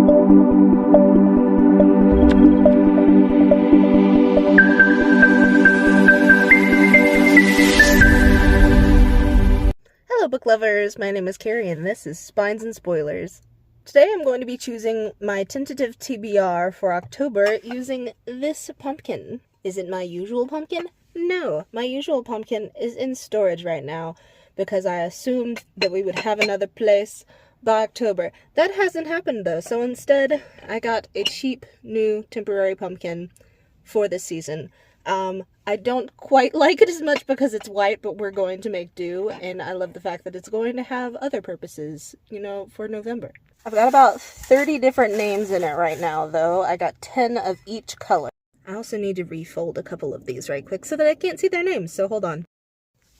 Hello book lovers, my name is Carrie and this is Spines and Spoilers. Today I'm going to be choosing my tentative TBR for October using this pumpkin. Is it my usual pumpkin? No, my usual pumpkin is in storage right now because I assumed that we would have another place by October. That hasn't happened though, so instead I got a cheap new temporary pumpkin for this season. I don't quite like it as much because it's white, but we're going to make do, and I love the fact that it's going to have other purposes, you know, for November. I've got about 30 different names in it right now, though. I got 10 of each color. I also need to refold a couple of these right quick so that I can't see their names, so hold on.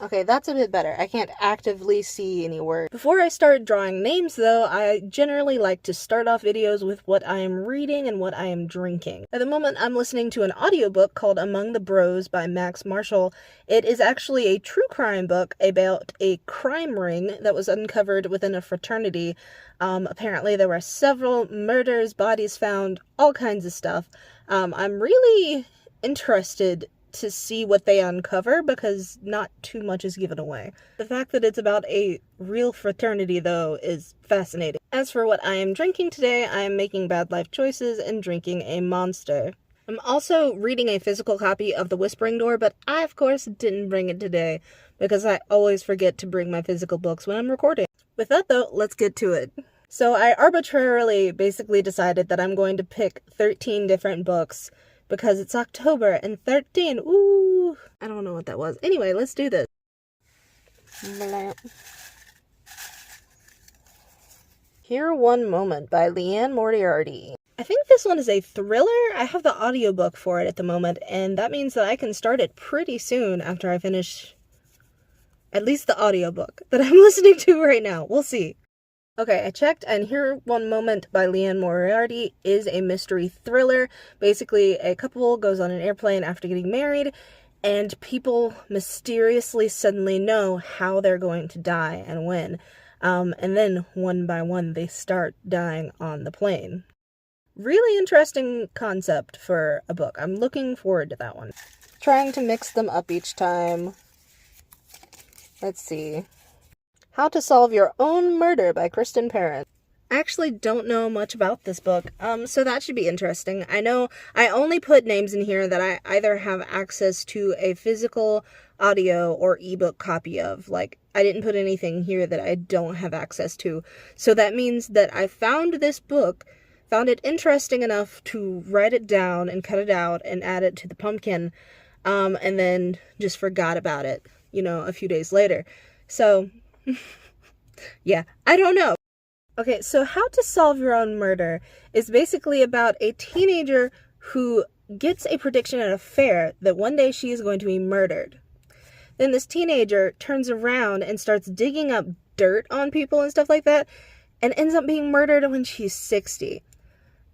Okay, that's a bit better. I can't actively see any words. Before I start drawing names, though, I generally like to start off videos with what I am reading and what I am drinking. At the moment, I'm listening to an audiobook called Among the Bros by Max Marshall. It is actually a true crime book about a crime ring that was uncovered within a fraternity. Apparently there were several murders, bodies found, all kinds of stuff. I'm really interested to see what they uncover because not too much is given away. The fact that it's about a real fraternity, though, is fascinating. As for what I am drinking today, I am making bad life choices and drinking a Monster. I'm also reading a physical copy of The Whispering Door, but I, of course, didn't bring it today because I always forget to bring my physical books when I'm recording. With that, though, let's get to it. So I arbitrarily basically decided that I'm going to pick 13 different books because it's October and 13, ooh, I don't know what that was. Anyway, let's do this. Here One Moment by Leanne Moriarty. I think this one is a thriller. I have the audiobook for it at the moment, and that means that I can start it pretty soon after I finish at least the audiobook that I'm listening to right now. We'll see. Okay, I checked, and Here One Moment by Leanne Moriarty is a mystery thriller. Basically, a couple goes on an airplane after getting married, and people mysteriously suddenly know how they're going to die and when. And then, one by one, they start dying on the plane. Really interesting concept for a book. I'm looking forward to that one. Trying to mix them up each time. Let's see. How to Solve Your Own Murder by Kristen Parent. I actually don't know much about this book, so that should be interesting. I know I only put names in here that I either have access to a physical, audio, or ebook copy of. Like, I didn't put anything here that I don't have access to. So that means that I found this book, found it interesting enough to write it down and cut it out and add it to the pumpkin, and then just forgot about it, you know, a few days later. So yeah, I don't know. Okay, so How to Solve Your Own Murder is basically about a teenager who gets a prediction at a fair that one day she is going to be murdered. Then this teenager turns around and starts digging up dirt on people and stuff like that, and ends up being murdered when she's 60.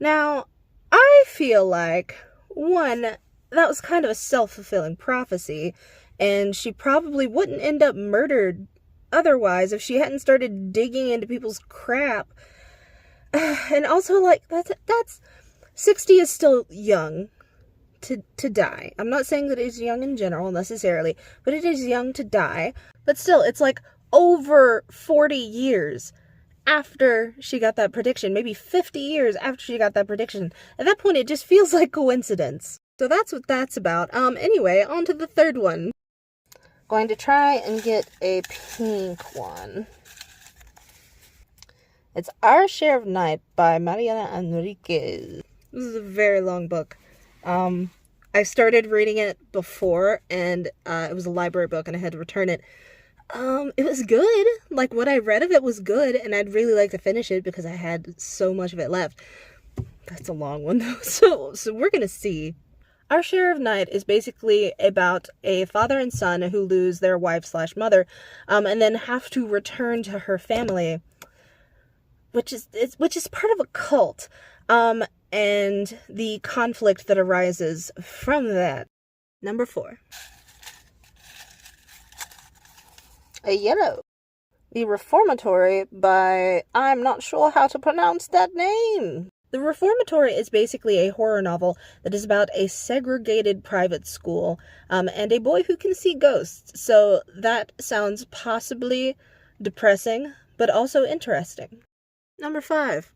Now, I feel like, one, that was kind of a self-fulfilling prophecy, and she probably wouldn't end up murdered otherwise if she hadn't started digging into people's crap. And also, like, that's 60 is still young to die. I'm not saying that it's young in general necessarily, but it is young to die. But still, it's like over 40 years after she got that prediction, maybe 50 years after she got that prediction. At that point, it just feels like coincidence. So that's what that's about. Anyway, on to the third one. Going to try and get a pink one. It's Our Share of Night by Mariana Enriquez. This is a very long book. I started reading it before, and it was a library book, and I had to return it. It was good. Like, what I read of it was good, and I'd really like to finish it because I had so much of it left. That's a long one, though, so we're gonna see. Our Share of Night is basically about a father and son who lose their wife/mother, and then have to return to her family, which is part of a cult, and the conflict that arises from that. Number 4. A Yellow. The Reformatory by, I'm not sure how to pronounce that name. The Reformatory is basically a horror novel that is about a segregated private school and a boy who can see ghosts. So that sounds possibly depressing, but also interesting. Number 5.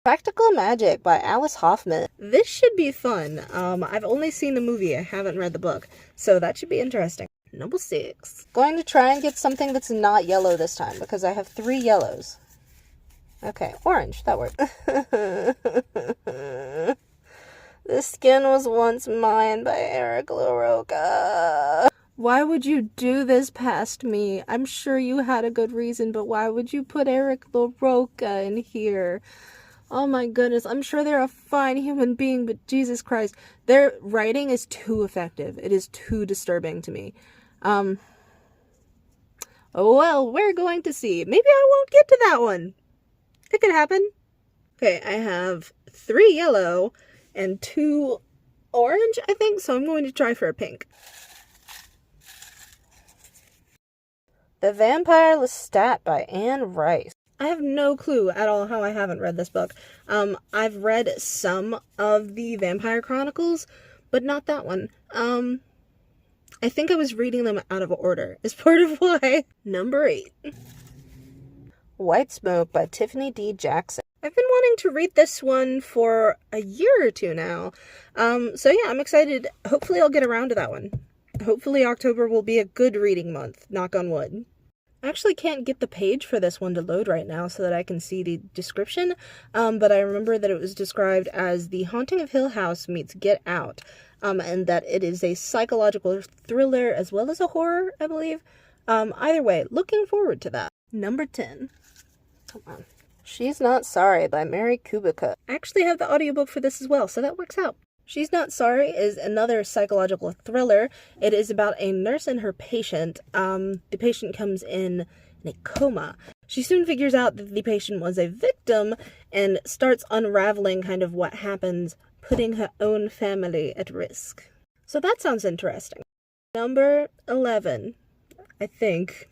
Practical Magic by Alice Hoffman. This should be fun. I've only seen the movie, I haven't read the book, so that should be interesting. Number 6. Going to try and get something that's not yellow this time, because I have 3 yellows. Okay, orange, that worked. The Skin Was Once Mine by Eric LaRocca. Why would you do this past me? I'm sure you had a good reason, but why would you put Eric LaRocca in here? Oh my goodness, I'm sure they're a fine human being, but Jesus Christ, their writing is too effective. It is too disturbing to me. Well, we're going to see. Maybe I won't get to that one. It could happen. Okay, I have 3 yellow and 2 orange, I think, so I'm going to try for a pink. The Vampire Lestat by Anne Rice. I have no clue at all how I haven't read this book. I've read some of the Vampire Chronicles, but not that one. I think I was reading them out of order, is part of why. Number 8. White Smoke by Tiffany D. Jackson. I've been wanting to read this one for a year or 2 now. So yeah, I'm excited. Hopefully I'll get around to that one. Hopefully October will be a good reading month, knock on wood. I actually can't get the page for this one to load right now so that I can see the description, but I remember that it was described as The Haunting of Hill House meets Get Out, and that it is a psychological thriller as well as a horror, I believe. Either way, looking forward to that. Number 10. Come on. She's Not Sorry by Mary Kubica. I actually have the audiobook for this as well, so that works out. She's Not Sorry is another psychological thriller. It is about a nurse and her patient. The patient comes in a coma. She soon figures out that the patient was a victim and starts unraveling kind of what happens, putting her own family at risk. So that sounds interesting. Number 11, I think.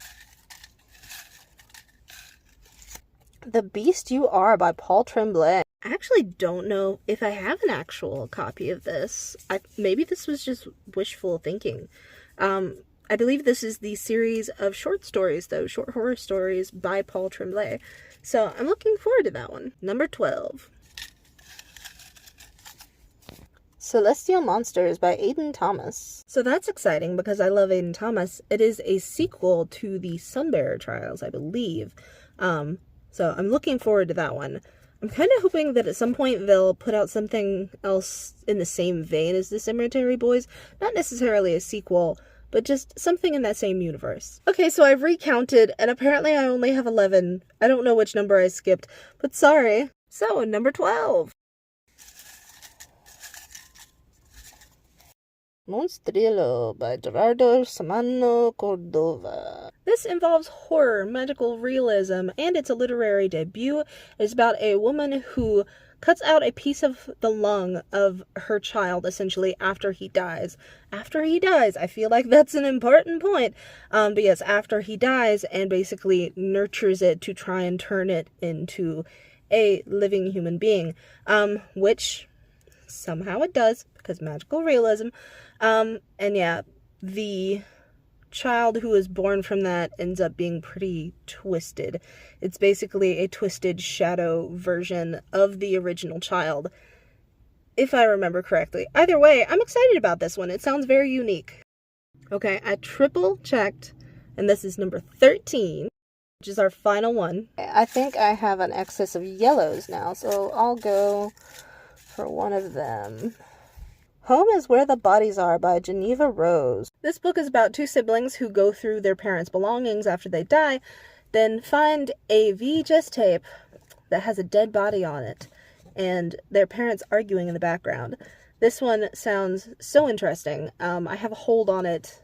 The Beast You Are by Paul Tremblay. I actually don't know if I have an actual copy of this. Maybe this was just wishful thinking. I believe this is the series of short stories, though, short horror stories by Paul Tremblay. So I'm looking forward to that one. Number 12. Celestial Monsters by Aidan Thomas. So that's exciting because I love Aidan Thomas. It is a sequel to the Sunbearer Trials, I believe. So I'm looking forward to that one. I'm kind of hoping that at some point they'll put out something else in the same vein as the Cemetery Boys. Not necessarily a sequel, but just something in that same universe. Okay, so I've recounted, and apparently I only have 11. I don't know which number I skipped, but sorry. So, number 12. Monstrillo by Gerardo Samano Cordova. This involves horror, magical realism, and it's a literary debut. It's about a woman who cuts out a piece of the lung of her child, essentially, after he dies. After he dies, I feel like that's an important point. But yes, after he dies, and basically nurtures it to try and turn it into a living human being. Which somehow it does, because magical realism. And yeah, the child who is born from that ends up being pretty twisted. It's basically a twisted shadow version of the original child, if I remember correctly. Either way, I'm excited about this one. It sounds very unique. Okay, I triple checked, and this is number 13, which is our final one. I think I have an excess of yellows now, so I'll go for one of them. Home is Where the Bodies Are by Geneva Rose. This book is about 2 siblings who go through their parents' belongings after they die, then find a VHS tape that has a dead body on it, and their parents arguing in the background. This one sounds so interesting. I have a hold on it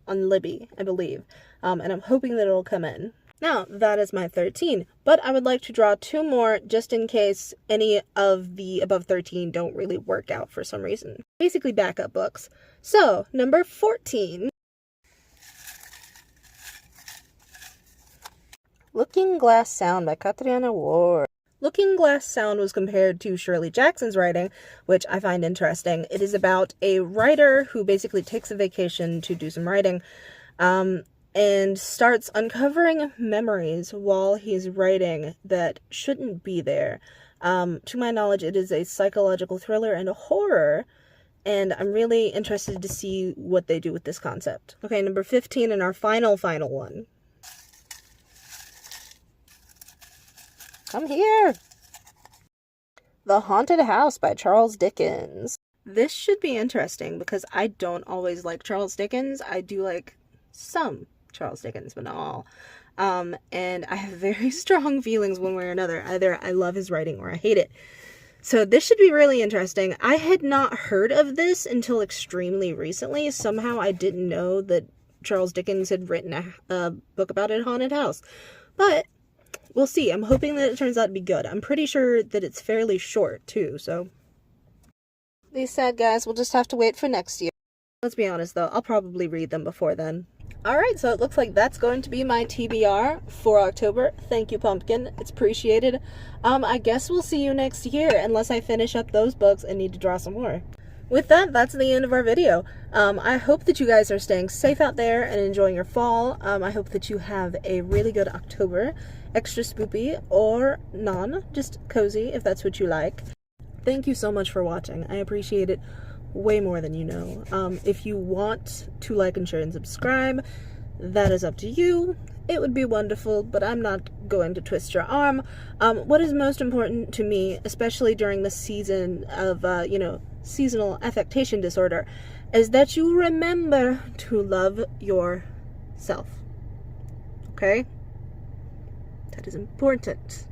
on Libby, I believe, and I'm hoping that it'll come in. Now, that is my 13, but I would like to draw 2 more just in case any of the above 13 don't really work out for some reason. Basically backup books. So, number 14. Looking Glass Sound by Katrina Ward. Looking Glass Sound was compared to Shirley Jackson's writing, which I find interesting. It is about a writer who basically takes a vacation to do some writing, and starts uncovering memories while he's writing that shouldn't be there. To my knowledge, it is a psychological thriller and a horror, and I'm really interested to see what they do with this concept. Okay, number 15 and our final one. Come here! The Haunted House by Charles Dickens. This should be interesting because I don't always like Charles Dickens. I do like some Charles Dickens, but not all. And I have very strong feelings one way or another. Either I love his writing or I hate it. So this should be really interesting. I had not heard of this until extremely recently. Somehow I didn't know that Charles Dickens had written a book about a haunted house. But we'll see. I'm hoping that it turns out to be good. I'm pretty sure that it's fairly short, too, so. These sad guys will just have to wait for next year. Let's be honest, though. I'll probably read them before then. Alright, so it looks like that's going to be my TBR for October. Thank you, Pumpkin. It's appreciated. I guess we'll see you next year, unless I finish up those books and need to draw some more. With that, that's the end of our video. I hope that you guys are staying safe out there and enjoying your fall. I hope that you have a really good October. Extra spoopy or non, just cozy if that's what you like. Thank you so much for watching. I appreciate it way more than you know. If you want to like and share and subscribe, that is up to you. It would be wonderful, but I'm not going to twist your arm. What is most important to me, especially during the season of, seasonal affectation disorder, is that you remember to love yourself. Okay? That is important.